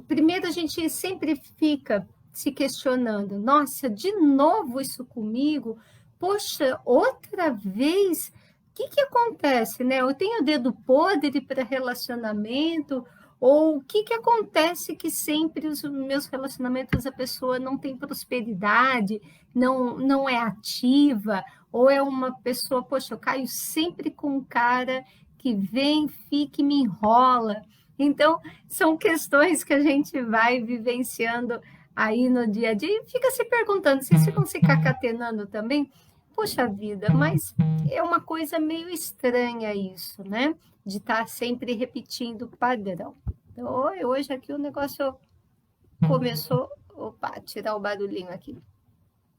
primeiro a gente sempre fica se questionando, nossa, de novo isso comigo? Poxa, outra vez? O que acontece, né? Eu tenho dedo podre para relacionamento, ou o que acontece que sempre os meus relacionamentos a pessoa não tem prosperidade, não é ativa, ou é uma pessoa, poxa, eu caio sempre com um cara que vem, fica e me enrola. Então, são questões que a gente vai vivenciando aí no dia a dia e fica se perguntando, vocês ficam se cacatenando também? Poxa vida, mas é uma coisa meio estranha isso, né? De estar sempre repetindo o padrão. Então, hoje aqui o negócio começou... Opa, tirar o barulhinho aqui.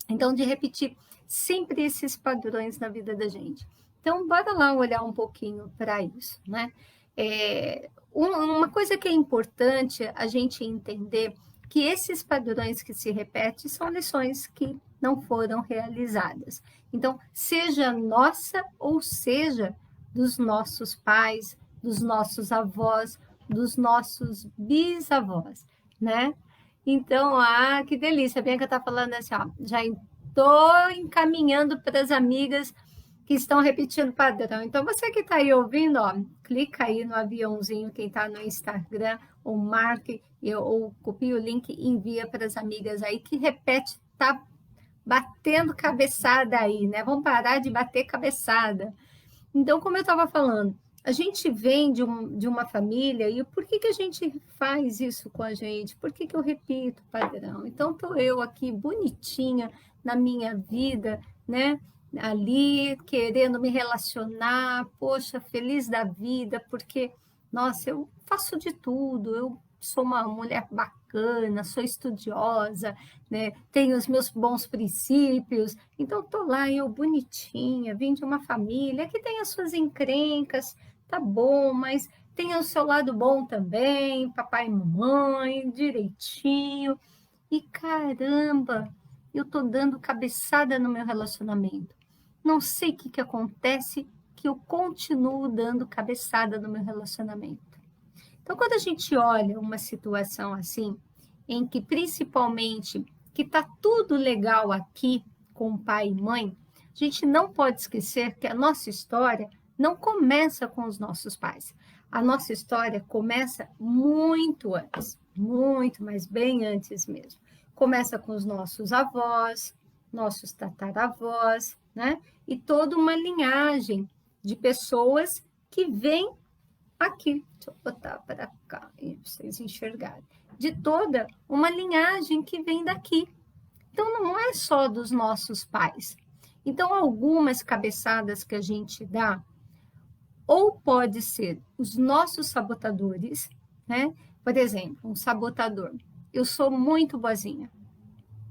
Então, de repetir sempre esses padrões na vida da gente. Então, bora lá olhar um pouquinho para isso, né? Uma coisa que é importante a gente entender que esses padrões que se repetem são lições que não foram realizadas. Então, seja nossa ou seja dos nossos pais, dos nossos avós, dos nossos bisavós, né? Então, que delícia. A Bianca está falando assim, ó, já estou encaminhando para as amigas que estão repetindo o padrão. Então, você que está aí ouvindo, ó, clica aí no aviãozinho, quem está no Instagram, ou marque, ou copia o link e envia para as amigas aí que repete, tá batendo cabeçada aí, né? Vamos parar de bater cabeçada. Então, como eu estava falando, a gente vem de uma família, e por que a gente faz isso com a gente? Por que eu repito o padrão? Então, estou eu aqui bonitinha na minha vida, né? Ali, querendo me relacionar, poxa, feliz da vida, porque, nossa, eu faço de tudo, eu sou uma mulher bacana, sou estudiosa, né? Tenho os meus bons princípios, então estou lá, eu bonitinha, vim de uma família que tem as suas encrencas, tá bom, mas tem o seu lado bom também, papai e mamãe, direitinho, e caramba, eu estou dando cabeçada no meu relacionamento. Não sei o que acontece, que eu continuo dando cabeçada no meu relacionamento. Então, quando a gente olha uma situação assim, em que principalmente que está tudo legal aqui com pai e mãe, a gente não pode esquecer que a nossa história não começa com os nossos pais. A nossa história começa muito antes, muito, mas bem antes mesmo. Começa com os nossos avós, nossos tataravós, né? E toda uma linhagem de pessoas que vêm aqui. Deixa eu botar para cá, para vocês enxergarem. De toda uma linhagem que vem daqui. Então, não é só dos nossos pais. Então, algumas cabeçadas que a gente dá, ou pode ser os nossos sabotadores, né? Por exemplo, um sabotador. Eu sou muito boazinha.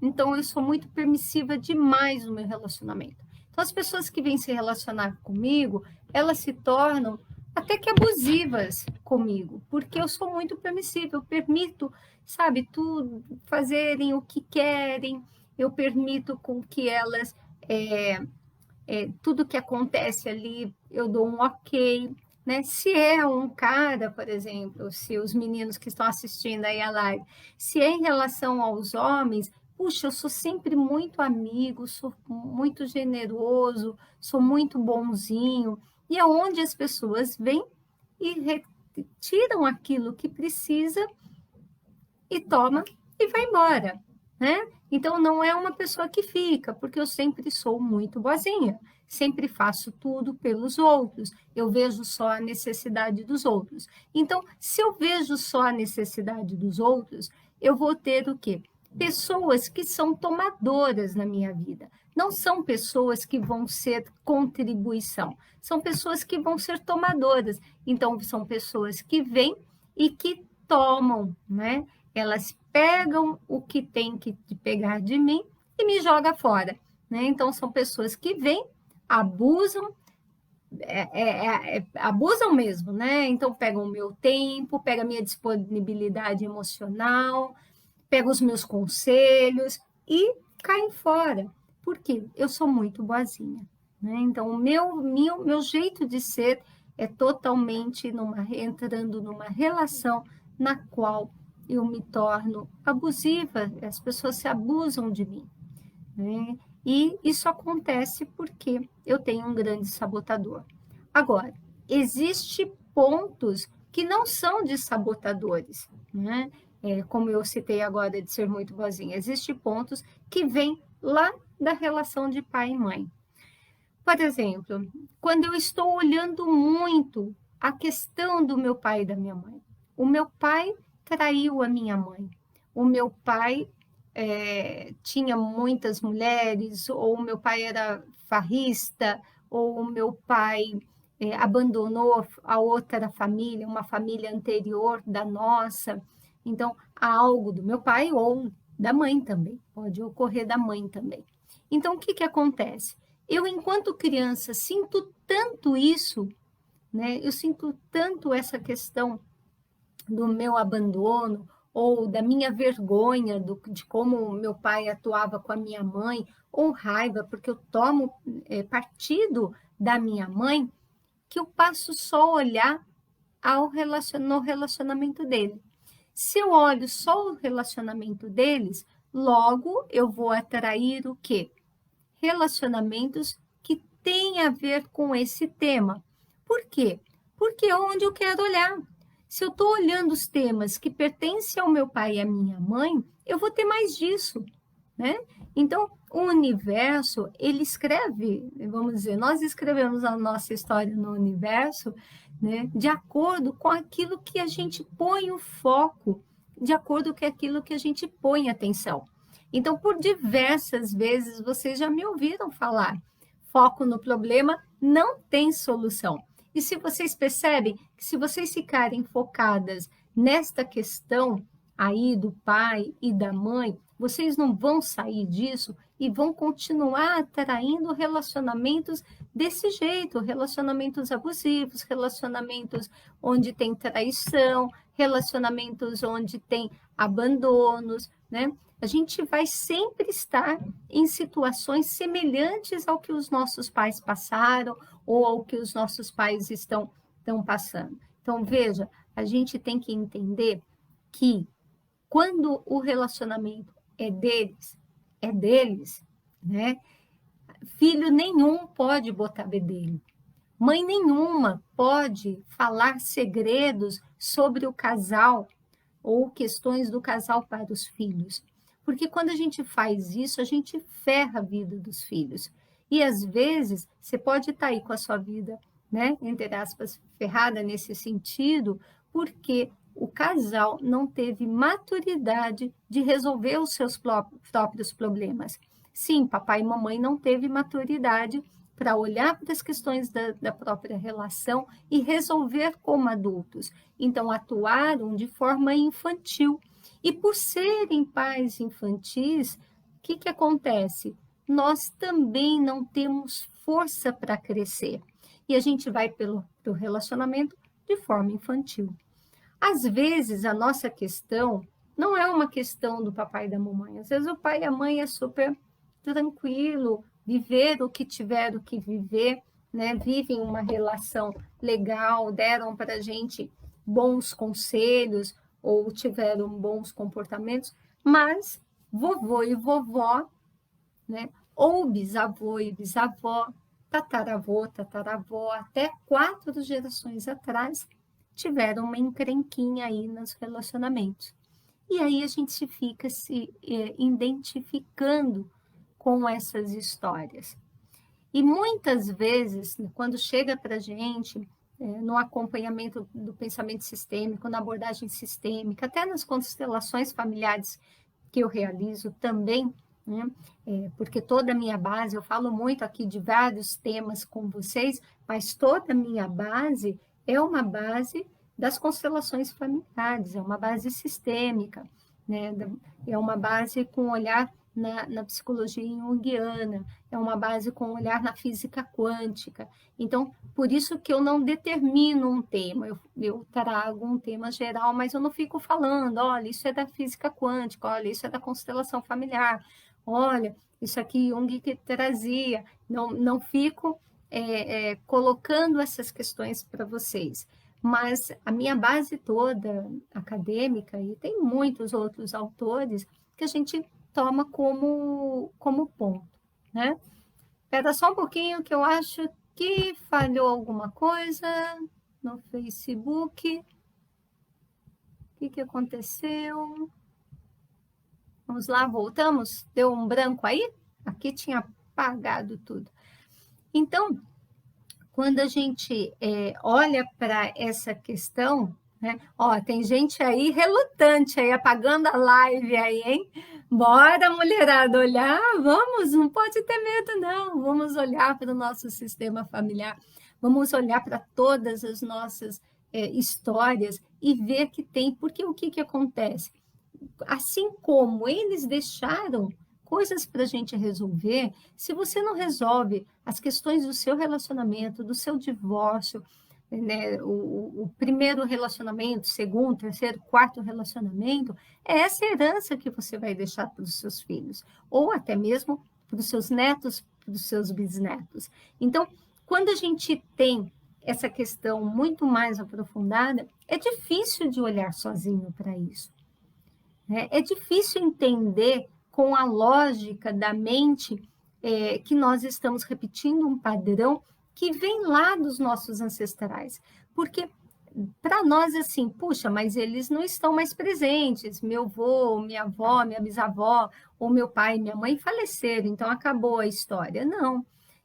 Então, eu sou muito permissiva demais no meu relacionamento. Então, as pessoas que vêm se relacionar comigo, elas se tornam até que abusivas comigo, porque eu sou muito permissiva, eu permito, sabe, tudo, fazerem o que querem, eu permito com que elas, tudo que acontece ali, eu dou um ok, né? Se é um cara, por exemplo, se os meninos que estão assistindo aí a live, se é em relação aos homens, puxa, eu sou sempre muito amigo, sou muito generoso, sou muito bonzinho, e é onde as pessoas vêm e retiram aquilo que precisa e toma e vai embora, né? Então, não é uma pessoa que fica, porque eu sempre sou muito boazinha, sempre faço tudo pelos outros, eu vejo só a necessidade dos outros. Então, se eu vejo só a necessidade dos outros, eu vou ter o quê? Pessoas que são tomadoras na minha vida. Não são pessoas que vão ser contribuição, são pessoas que vão ser tomadoras. Então, são pessoas que vêm e que tomam, né? Elas pegam o que tem que pegar de mim e me joga fora, né? Então, são pessoas que vêm, abusam, abusam mesmo, né? Então, pegam o meu tempo, pegam a minha disponibilidade emocional, pegam os meus conselhos e caem fora. Por quê? Eu sou muito boazinha, né? Então, o meu jeito de ser é totalmente entrando numa relação na qual eu me torno abusiva, as pessoas se abusam de mim, né? E isso acontece porque eu tenho um grande sabotador. Agora, existem pontos que não são de sabotadores, né? Como eu citei agora de ser muito boazinha, existem pontos que vêm lá da relação de pai e mãe. Por exemplo, quando eu estou olhando muito a questão do meu pai e da minha mãe. O meu pai traiu a minha mãe. O meu pai tinha muitas mulheres, ou o meu pai era farrista, ou o meu pai abandonou a outra família, uma família anterior da nossa. Então, há algo do meu pai ou da mãe também, pode ocorrer da mãe também. Então, o que, que acontece? Eu, enquanto criança, sinto tanto isso, né? Eu sinto tanto essa questão do meu abandono ou da minha vergonha de como meu pai atuava com a minha mãe, ou raiva, porque eu tomo partido da minha mãe, que eu passo só a olhar no relacionamento dele. Se eu olho só o relacionamento deles, logo eu vou atrair o quê? Relacionamentos que têm a ver com esse tema. Por quê? Porque é onde eu quero olhar. Se eu estou olhando os temas que pertencem ao meu pai e à minha mãe, eu vou ter mais disso, né? Então, o universo, ele escreve, vamos dizer, nós escrevemos a nossa história no universo, né, de acordo com aquilo que a gente põe o foco, de acordo com aquilo que a gente põe atenção. Então, por diversas vezes, vocês já me ouviram falar, foco no problema não tem solução. E se vocês percebem que se vocês ficarem focadas nesta questão aí do pai e da mãe, vocês não vão sair disso e vão continuar atraindo relacionamentos desse jeito, relacionamentos abusivos, relacionamentos onde tem traição, relacionamentos onde tem abandonos, né? A gente vai sempre estar em situações semelhantes ao que os nossos pais passaram ou ao que os nossos pais estão passando. Então, veja, a gente tem que entender que quando o relacionamento é deles, né? Filho nenhum pode botar bedelho. Mãe nenhuma pode falar segredos sobre o casal ou questões do casal para os filhos. Porque quando a gente faz isso, a gente ferra a vida dos filhos. E às vezes, você pode estar aí com a sua vida, né, entre aspas, ferrada nesse sentido, porque o casal não teve maturidade de resolver os seus próprios problemas. Sim, papai e mamãe não teve maturidade para olhar para as questões da própria relação e resolver como adultos. Então, atuaram de forma infantil. E por serem pais infantis, o que, que acontece? Nós também não temos força para crescer. E a gente vai pelo relacionamento de forma infantil. Às vezes, a nossa questão não é uma questão do papai e da mamãe. Às vezes, o pai e a mãe é super tranquilo, viver o que tiveram que viver, né? Vivem uma relação legal, deram para a gente bons conselhos ou tiveram bons comportamentos, mas vovô e vovó, né? Ou bisavô e bisavó, tataravô, até 4 gerações atrás, tiveram uma encrenquinha aí nos relacionamentos. E aí a gente fica se identificando com essas histórias. E muitas vezes, quando chega para a gente, no acompanhamento do pensamento sistêmico, na abordagem sistêmica, até nas constelações familiares que eu realizo também, né? Porque toda a minha base, eu falo muito aqui de vários temas com vocês, mas toda a minha base é uma base das constelações familiares, é uma base sistêmica, né? É uma base com olhar na psicologia junguiana, é uma base com olhar na física quântica. Então, por isso que eu não determino um tema, eu trago um tema geral, mas eu não fico falando, olha, isso é da física quântica, olha, isso é da constelação familiar, olha, isso aqui Jung que trazia. Não fico colocando essas questões para vocês, mas a minha base toda acadêmica, e tem muitos outros autores que a gente toma como ponto, né? Espera só um pouquinho que eu acho que falhou alguma coisa no Facebook. O que aconteceu? Vamos lá, voltamos? Deu um branco aí? Aqui tinha apagado tudo. Então, quando a gente olha para essa questão, né? Ó, tem gente aí relutante aí, apagando a live aí, hein? Bora, mulherada, olhar, vamos, não pode ter medo, não. Vamos olhar para o nosso sistema familiar, vamos olhar para todas as nossas histórias e ver que tem, porque o que acontece? Assim como eles deixaram coisas para a gente resolver, se você não resolve as questões do seu relacionamento, do seu divórcio, né, o primeiro relacionamento, segundo, terceiro, quarto relacionamento, é essa herança que você vai deixar para os seus filhos, ou até mesmo para os seus netos, para os seus bisnetos. Então, quando a gente tem essa questão muito mais aprofundada, é difícil de olhar sozinho para isso. É difícil entender com a lógica da mente que nós estamos repetindo um padrão que vem lá dos nossos ancestrais. Porque para nós, assim, puxa, mas eles não estão mais presentes. Meu avô, minha avó, minha bisavó, ou meu pai e minha mãe faleceram, então acabou a história. Não.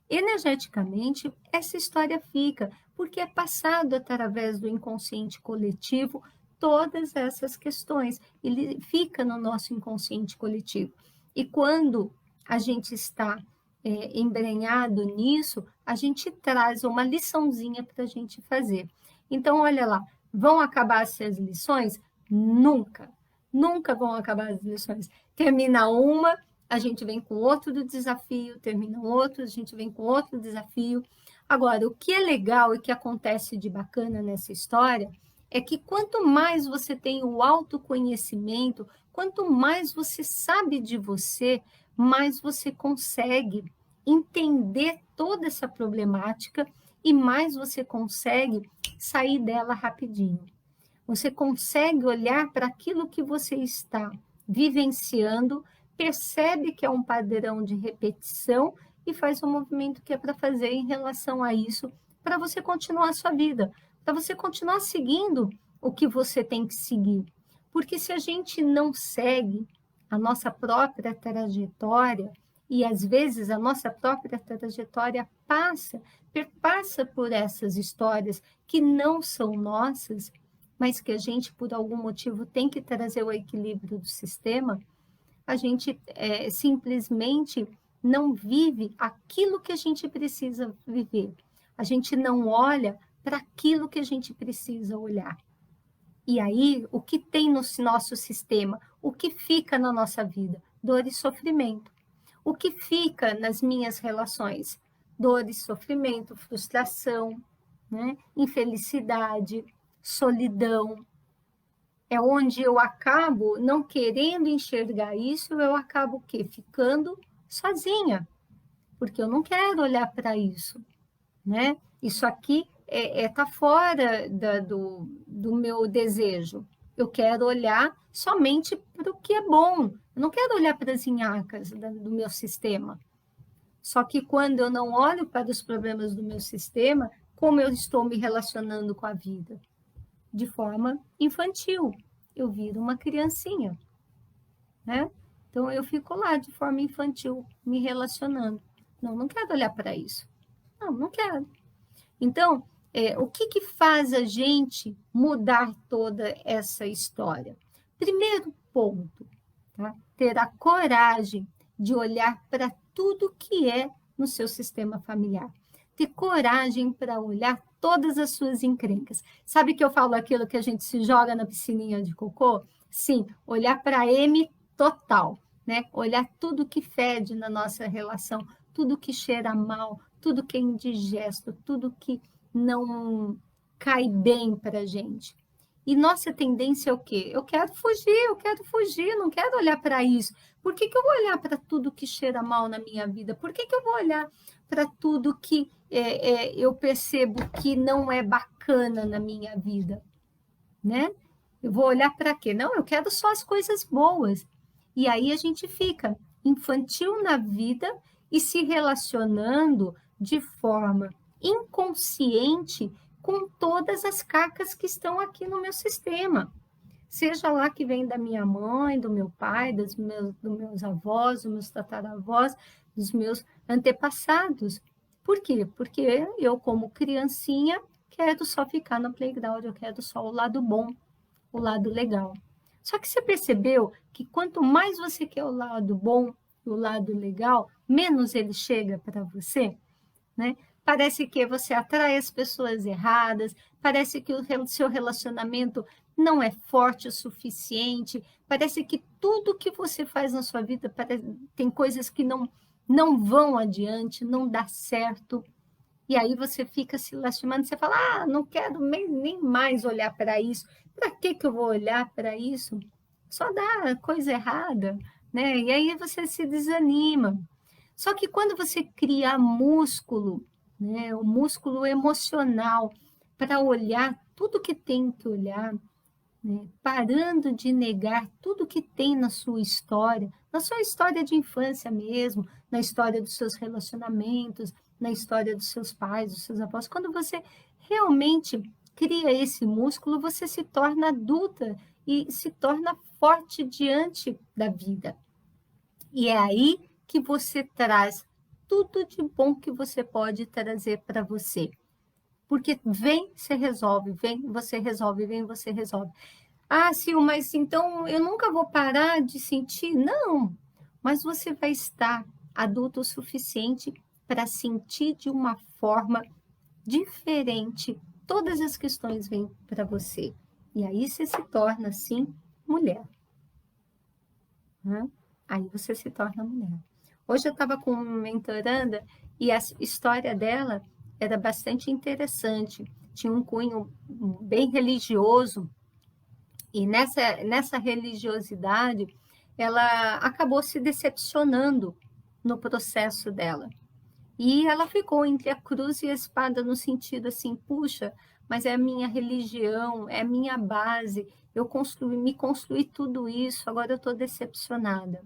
Energeticamente, essa história fica, porque é passado através do inconsciente coletivo todas essas questões. Ele fica no nosso inconsciente coletivo. E quando a gente está embrenhado nisso, a gente traz uma liçãozinha para a gente fazer. Então, olha lá, vão acabar-se as lições? Nunca, nunca vão acabar as lições. Termina uma, a gente vem com outro desafio, termina outro, a gente vem com outro desafio. Agora, o que é legal e que acontece de bacana nessa história é que quanto mais você tem o autoconhecimento, quanto mais você sabe de você, mais você consegue entender toda essa problemática e mais você consegue sair dela rapidinho. Você consegue olhar para aquilo que você está vivenciando, percebe que é um padrão de repetição e faz o movimento que é para fazer em relação a isso, para você continuar a sua vida, para você continuar seguindo o que você tem que seguir. Porque se a gente não segue a nossa própria trajetória, e às vezes a nossa própria trajetória perpassa por essas histórias que não são nossas, mas que a gente, por algum motivo, tem que trazer o equilíbrio do sistema, a gente simplesmente não vive aquilo que a gente precisa viver. A gente não olha para aquilo que a gente precisa olhar. E aí, o que tem no nosso sistema? O que fica na nossa vida? Dor e sofrimento. O que fica nas minhas relações? Dor e sofrimento, frustração, né? Infelicidade, solidão. É onde eu acabo não querendo enxergar isso, eu acabo o quê? Ficando sozinha, porque eu não quero olhar para isso, né? Isso aqui tá fora do meu desejo. Eu quero olhar somente para o que é bom. Eu não quero olhar para as inhacas do meu sistema. Só que quando eu não olho para os problemas do meu sistema, como eu estou me relacionando com a vida? De forma infantil. Eu viro uma criancinha, né? Então, eu fico lá de forma infantil, me relacionando. Não quero olhar para isso. Não quero. Então, o que faz a gente mudar toda essa história? Primeiro ponto, tá? Ter a coragem de olhar para tudo que é no seu sistema familiar. Ter coragem para olhar todas as suas encrencas. Sabe que eu falo aquilo que a gente se joga na piscininha de cocô? Sim, olhar para M total, né? Olhar tudo que fede na nossa relação, tudo que cheira mal, tudo que é indigesto, tudo que não cai bem para a gente. E nossa tendência é o quê? Eu quero fugir, não quero olhar para isso. Por que eu vou olhar para tudo que cheira mal na minha vida? Por que eu vou olhar para tudo que eu percebo que não é bacana na minha vida, né? Eu vou olhar para quê? Não, eu quero só as coisas boas. E aí a gente fica infantil na vida e se relacionando de forma inconsciente com todas as cacas que estão aqui no meu sistema. Seja lá que vem da minha mãe, do meu pai, dos meus avós, dos meus tataravós, dos meus antepassados. Por quê? Porque eu, como criancinha, quero só ficar no playground, eu quero só o lado bom, o lado legal. Só que você percebeu que quanto mais você quer o lado bom e o lado legal, menos ele chega para você, né? Parece que você atrai as pessoas erradas, parece que o seu relacionamento não é forte o suficiente, parece que tudo que você faz na sua vida tem coisas que não vão adiante, não dá certo. E aí você fica se lastimando, você fala, não quero nem mais olhar para isso. Para que eu vou olhar para isso? Só dá coisa errada, né? E aí você se desanima. Só que quando você cria músculo, né, o músculo emocional, para olhar tudo que tem que olhar, né, parando de negar tudo que tem na sua história de infância mesmo, na história dos seus relacionamentos, na história dos seus pais, dos seus avós. Quando você realmente cria esse músculo, você se torna adulta e se torna forte diante da vida. E é aí que você traz tudo de bom que você pode trazer para você. Porque vem, você resolve, vem, você resolve, vem, você resolve. Sil, mas então eu nunca vou parar de sentir? Não, mas você vai estar adulto o suficiente para sentir de uma forma diferente. Todas as questões vêm para você. E aí você se torna, assim, mulher. Né? Aí você se torna mulher. Hoje eu estava com uma mentoranda e a história dela era bastante interessante. Tinha um cunho bem religioso e nessa religiosidade ela acabou se decepcionando no processo dela. E ela ficou entre a cruz e a espada no sentido assim, puxa, mas é a minha religião, é a minha base, me construí tudo isso, agora eu estou decepcionada.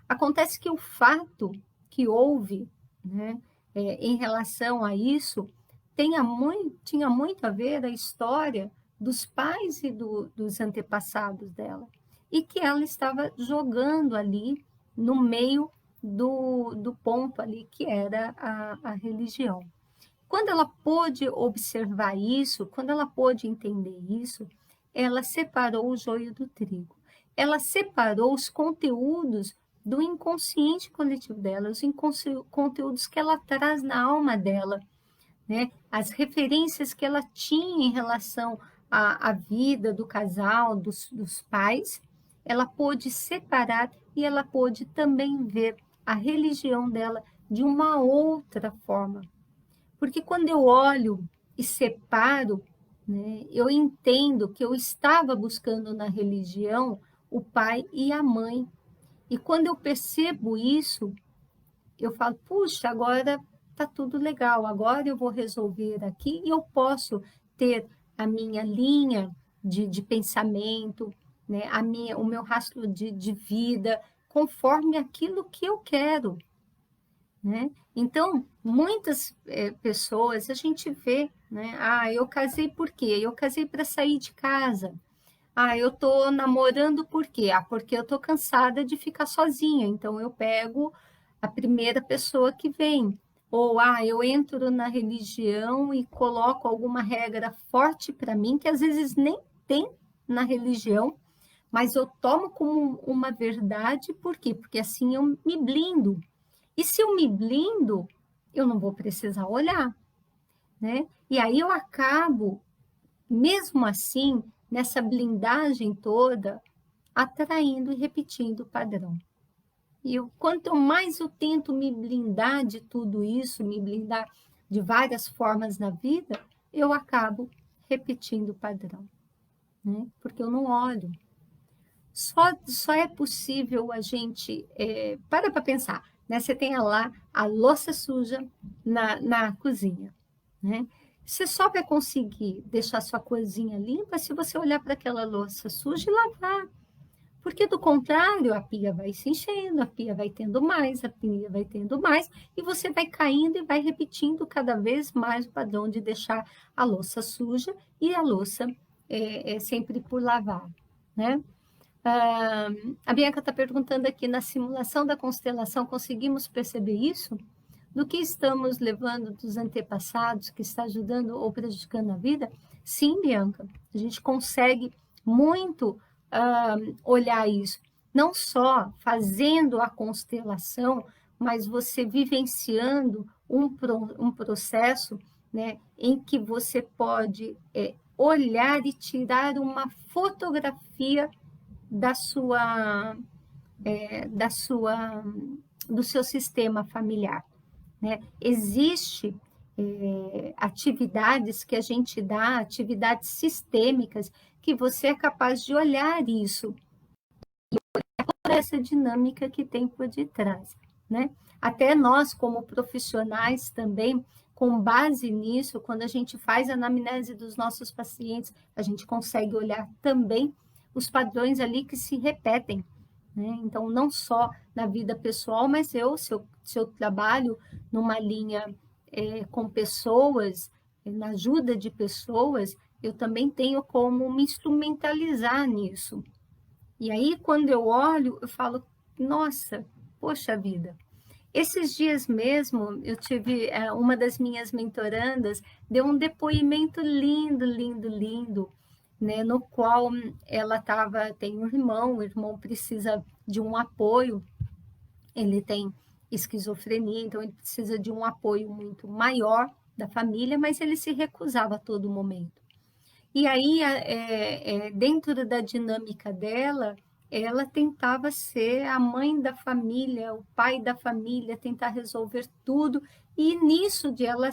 Acontece que o fato que houve, né, em relação a isso tinha muito a ver a história dos pais e dos antepassados dela, e que ela estava jogando ali no meio do ponto ali que era a religião. Quando ela pôde observar isso, quando ela pôde entender isso, ela separou o joio do trigo. Ela separou os conteúdos do inconsciente coletivo dela, os conteúdos que ela traz na alma dela, né? As referências que ela tinha em relação à vida do casal, dos pais, ela pôde separar e ela pôde também ver a religião dela de uma outra forma. Porque quando eu olho e separo, né, eu entendo que eu estava buscando na religião o pai e a mãe. E quando eu percebo isso, eu falo, puxa, agora está tudo legal, agora eu vou resolver aqui e eu posso ter a minha linha de pensamento, né, o meu rastro de vida, conforme aquilo que eu quero. Né? Então, muitas pessoas a gente vê, né? Eu casei por quê? Eu casei para sair de casa. Eu estou namorando por quê? Porque eu estou cansada de ficar sozinha, então eu pego a primeira pessoa que vem. Ou, eu entro na religião e coloco alguma regra forte para mim, que às vezes nem tem na religião, mas eu tomo como uma verdade, por quê? Porque assim eu me blindo. E se eu me blindo, eu não vou precisar olhar, né? E aí eu acabo, mesmo assim, nessa blindagem toda, atraindo e repetindo o padrão. E quanto mais eu tento me blindar de tudo isso, me blindar de várias formas na vida, eu acabo repetindo o padrão, né? Porque eu não olho. Só é possível a gente... para pensar, né? Você tem lá a louça suja na cozinha. né? Você só vai conseguir deixar sua cozinha limpa se você olhar para aquela louça suja e lavar. Porque, do contrário, a pia vai se enchendo, a pia vai tendo mais, a pia vai tendo mais, e você vai caindo e vai repetindo cada vez mais o padrão de deixar a louça suja e a louça sempre por lavar, né? A Bianca está perguntando aqui, na simulação da constelação, conseguimos perceber isso? Do que estamos levando dos antepassados, que está ajudando ou prejudicando a vida? Sim, Bianca, a gente consegue muito olhar isso. Não só fazendo a constelação, mas você vivenciando um processo, né, em que você pode olhar e tirar uma fotografia da sua, da sua, do seu sistema familiar, né? Existe atividades que a gente dá, atividades sistêmicas, que você é capaz de olhar isso, essa dinâmica que tem por detrás, né? Até nós, como profissionais também, com base nisso, quando a gente faz a anamnese dos nossos pacientes, a gente consegue olhar também os padrões ali que se repetem, né? Então, não só na vida pessoal, mas se eu trabalho numa linha com pessoas, na ajuda de pessoas, eu também tenho como me instrumentalizar nisso. E aí, quando eu olho, eu falo, nossa, poxa vida. Esses dias mesmo, eu tive uma das minhas mentorandas, deu um depoimento lindo, lindo, lindo, né, no qual ela tem um irmão, o irmão precisa de um apoio, ele tem esquizofrenia, então ele precisa de um apoio muito maior da família, mas ele se recusava a todo momento. E aí, dentro da dinâmica dela, ela tentava ser a mãe da família, o pai da família, tentar resolver tudo, e nisso de ela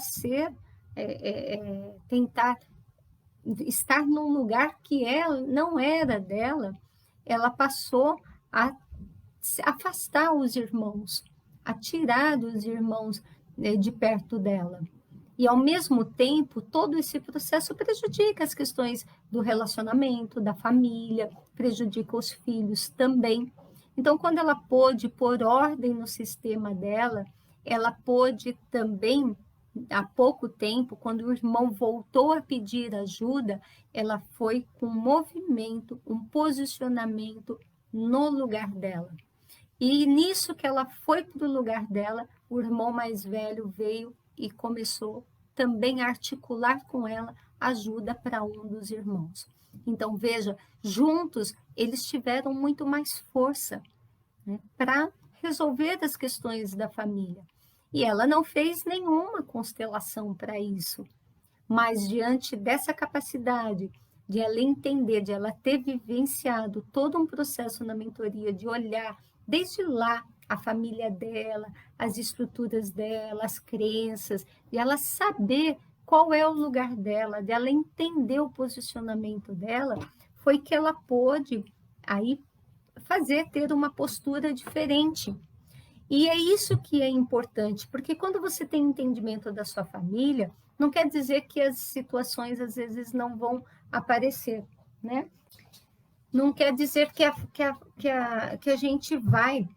tentar estar num lugar que ela não era dela, ela passou a afastar os irmãos, a tirar os irmãos de perto dela. E, ao mesmo tempo, todo esse processo prejudica as questões do relacionamento, da família, prejudica os filhos também. Então, quando ela pôde pôr ordem no sistema dela, ela pôde também, há pouco tempo, quando o irmão voltou a pedir ajuda, ela foi com um movimento, um posicionamento no lugar dela. E nisso que ela foi para o lugar dela, o irmão mais velho veio e começou também a articular com ela ajuda para um dos irmãos. Então, veja, juntos eles tiveram muito mais força, né, para resolver as questões da família. E ela não fez nenhuma constelação para isso, mas diante dessa capacidade de ela entender, de ela ter vivenciado todo um processo na mentoria, de olhar desde lá a família dela, as estruturas dela, as crenças, de ela saber qual é o lugar dela, de ela entender o posicionamento dela, foi que ela pôde aí ter uma postura diferente. E é isso que é importante, porque quando você tem entendimento da sua família, não quer dizer que as situações às vezes não vão aparecer, né? Não quer dizer que a gente vai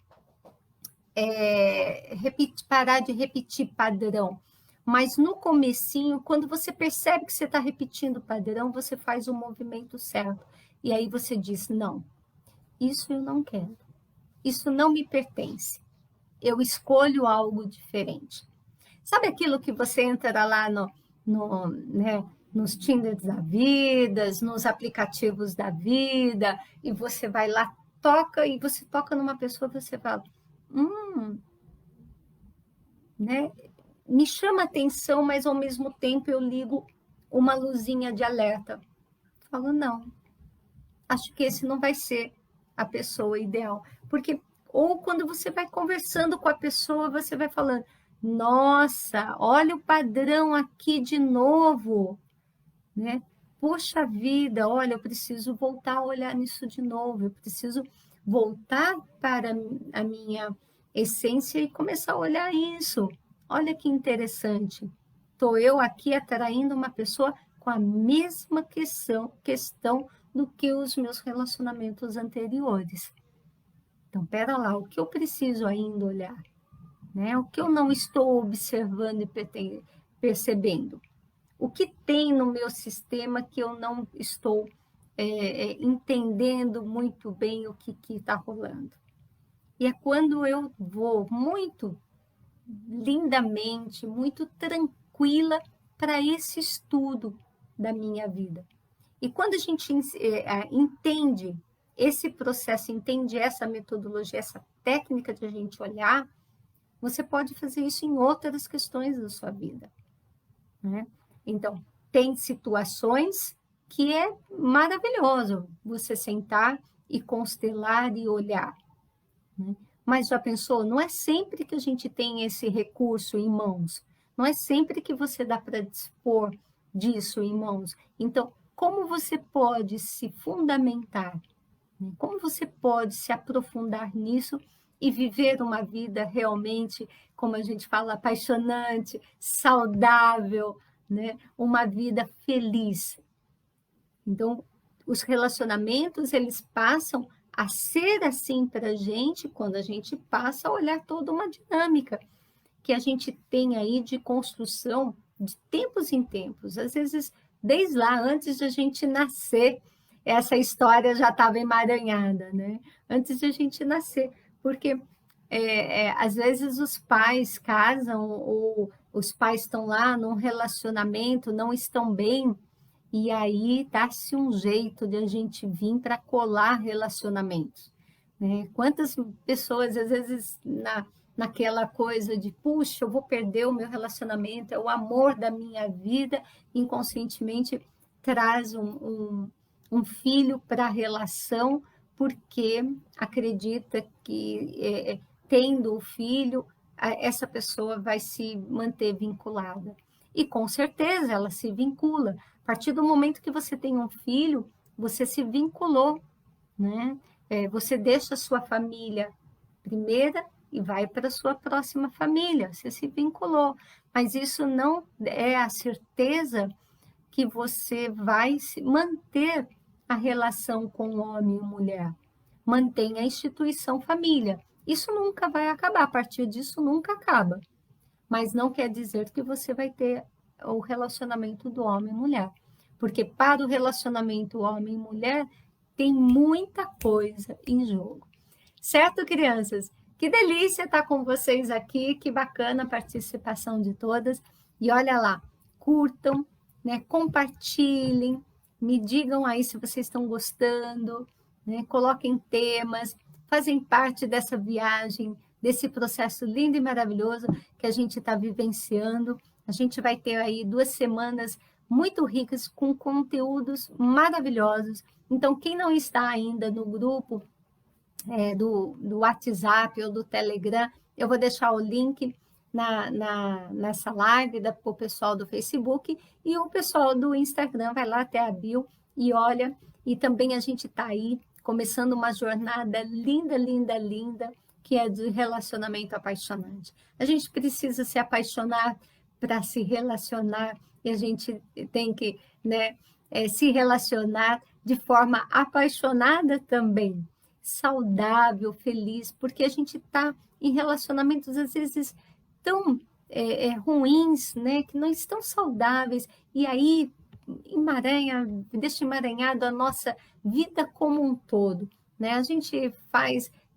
parar de repetir padrão. Mas no comecinho, quando você percebe que você está repetindo o padrão, você faz o movimento certo. E aí você diz, não, isso eu não quero. Isso não me pertence. Eu escolho algo diferente. Sabe aquilo que você entra lá né, nos Tinders da vida, nos aplicativos da vida, e você vai lá, e você toca numa pessoa, você fala, né? Me chama atenção, mas ao mesmo tempo eu ligo uma luzinha de alerta. Falo, não, acho que esse não vai ser a pessoa ideal. Porque, ou quando você vai conversando com a pessoa, você vai falando, nossa, olha o padrão aqui de novo, né? Poxa vida, olha, eu preciso voltar a olhar nisso de novo, eu preciso voltar para a minha essência e começar a olhar isso. Olha que interessante. estou eu aqui atraindo uma pessoa com a mesma questão do que os meus relacionamentos anteriores. Então, pera lá, o que eu preciso ainda olhar? Né? O que eu não estou observando e percebendo? O que tem no meu sistema que eu não estou entendendo muito bem o que está rolando? E é quando eu vou muito lindamente, muito tranquila para esse estudo da minha vida. E quando a gente entende esse processo, entende essa metodologia, essa técnica de a gente olhar, você pode fazer isso em outras questões da sua vida, né? Então, tem situações que é maravilhoso você sentar e constelar e olhar, né? Mas já pensou? Não é sempre que a gente tem esse recurso em mãos. Não é sempre que você dá para dispor disso em mãos. Então, como você pode se fundamentar? Né? Como você pode se aprofundar nisso e viver uma vida realmente, como a gente fala, apaixonante, saudável, né? Uma vida feliz? Então, os relacionamentos, eles passam a ser assim para a gente quando a gente passa a olhar toda uma dinâmica que a gente tem aí de construção de tempos em tempos. Às vezes, desde lá, antes de a gente nascer, essa história já estava emaranhada, né? Antes de a gente nascer, porque às vezes os pais casam ou os pais estão lá num relacionamento, não estão bem, e aí dá-se um jeito de a gente vir para colar relacionamentos, né? Quantas pessoas, às vezes, naquela coisa de, puxa, eu vou perder o meu relacionamento, é o amor da minha vida, inconscientemente traz um filho para a relação, porque acredita que, tendo o filho, essa pessoa vai se manter vinculada. E com certeza ela se vincula. A partir do momento que você tem um filho, você se vinculou, né? Você deixa a sua família primeira e vai para a sua próxima família. Você se vinculou. Mas isso não é a certeza que você vai manter a relação com o homem e mulher. Mantém a instituição família. Isso nunca vai acabar. A partir disso, nunca acaba. Mas não quer dizer que você vai ter o relacionamento do homem e mulher. Porque para o relacionamento homem e mulher, tem muita coisa em jogo. Certo, crianças? Que delícia estar com vocês aqui, que bacana a participação de todas. E olha lá, curtam, né? Compartilhem, me digam aí se vocês estão gostando, né? Coloquem temas, fazem parte dessa viagem, desse processo lindo e maravilhoso que a gente está vivenciando. A gente vai ter aí 2 semanas muito ricas, com conteúdos maravilhosos. Então, quem não está ainda no grupo do WhatsApp ou do Telegram, eu vou deixar o link nessa live para o pessoal do Facebook, e o pessoal do Instagram vai lá até a bio e olha. E também a gente está aí começando uma jornada linda, linda, linda, que é de relacionamento apaixonante. A gente precisa se apaixonar para se relacionar, e a gente tem que, né, se relacionar de forma apaixonada também, saudável, feliz, porque a gente está em relacionamentos, às vezes, tão ruins, né, que não estão saudáveis, e aí deixa emaranhado a nossa vida como um todo, né? A gente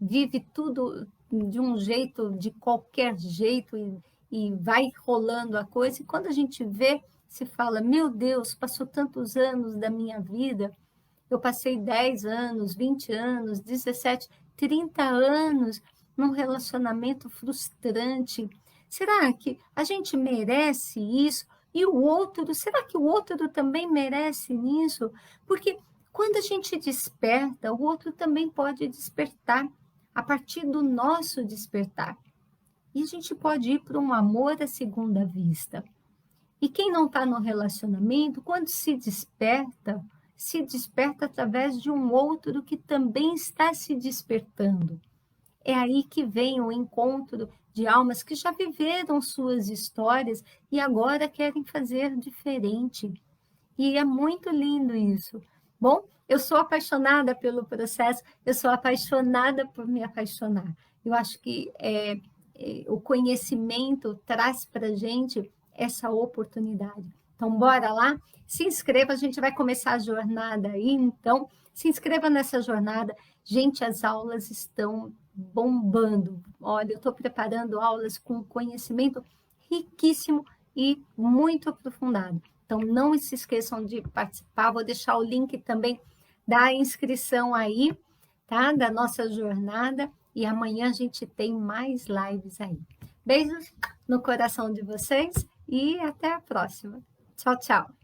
vive tudo de um jeito, de qualquer jeito, e vai rolando a coisa, e quando a gente vê, se fala, meu Deus, passou tantos anos da minha vida, eu passei 10 anos, 20 anos, 17, 30 anos num relacionamento frustrante. Será que a gente merece isso? E o outro, será que o outro também merece isso? Porque quando a gente desperta, o outro também pode despertar a partir do nosso despertar. E a gente pode ir para um amor à segunda vista. E quem não está no relacionamento, quando se desperta através de um outro que também está se despertando. É aí que vem o encontro de almas que já viveram suas histórias e agora querem fazer diferente. E é muito lindo isso. Bom, eu sou apaixonada pelo processo, eu sou apaixonada por me apaixonar. Eu acho que o conhecimento traz para a gente essa oportunidade. Então, bora lá? Se inscreva, a gente vai começar a jornada aí. Então, se inscreva nessa jornada. Gente, as aulas estão bombando. Olha, eu estou preparando aulas com conhecimento riquíssimo e muito aprofundado. Então, não se esqueçam de participar. Vou deixar o link também da inscrição aí, tá? Da nossa jornada. E amanhã a gente tem mais lives aí. Beijos no coração de vocês e até a próxima. Tchau, tchau.